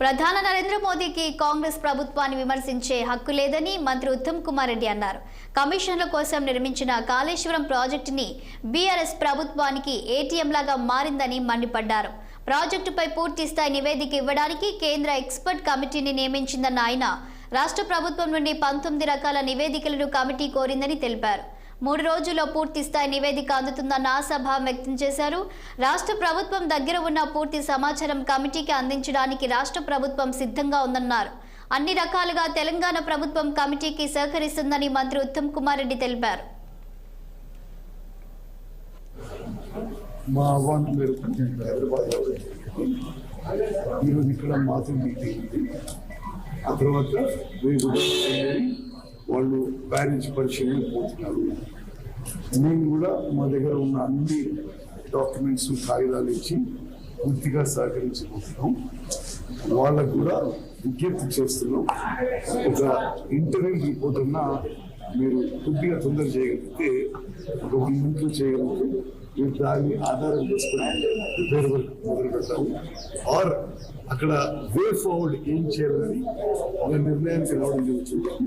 ప్రధాని నరేంద్ర మోదీకి కాంగ్రెస్ ప్రభుత్వాన్ని విమర్శించే హక్కు లేదని మంత్రి ఉత్తమ్ కుమార్ రెడ్డి అన్నారు. కమిషన్ల కోసం నిర్మించిన కాళేశ్వరం ప్రాజెక్టుని బీఆర్ఎస్ ప్రభుత్వానికి ఏటీఎం లాగా మారిందని మండిపడ్డారు. ప్రాజెక్టుపై పూర్తి స్థాయి నివేదిక ఇవ్వడానికి కేంద్ర ఎక్స్పర్ట్ కమిటీని నియమించిందన్న ఆయన రాష్ట్ర ప్రభుత్వం నుండి 19 రకాల నివేదికలను కమిటీ కోరిందని తెలిపారు. 3 రోజుల్లో పూర్తి స్థాయి నివేదిక అందుతుందన్న ఆశాభావం వ్యక్తం చేశారు. రాష్ట్ర ప్రభుత్వం దగ్గర ఉన్న పూర్తి సమాచారం కమిటీకి అందించడానికి రాష్ట్ర ప్రభుత్వం సిద్ధంగా ఉందన్నారు. అన్ని రకాలుగా తెలంగాణ ప్రభుత్వం కమిటీకి సహకరిస్తుందని మంత్రి ఉత్తమ్ కుమార్ రెడ్డి తెలిపారు. వాళ్ళు బ్యారేజ్ పరిశీలన పోతున్నారు. మేము కూడా మా దగ్గర ఉన్న అన్ని డాక్యుమెంట్స్ కాగితాలు ఇచ్చి పూర్తిగా సహకరించుకుంటున్నాం. వాళ్ళకు కూడా విజ్ఞప్తి చేస్తున్నాం. ఒక ఇంటర్వ్యూ రిపోర్ట్ అన్నా మీరు కొద్దిగా తొందర చేయగలిగితే, ఒక 1 minute చేయగలిగితే మీరు దాన్ని ఆధారం చేసుకుని వేరే వరకు మొదలు పెడతాము. ఆర్ అక్కడ వే ఫార్వర్డ్ ఏం చేయాలని నిర్ణయానికి రావడం జరుగుతుంది.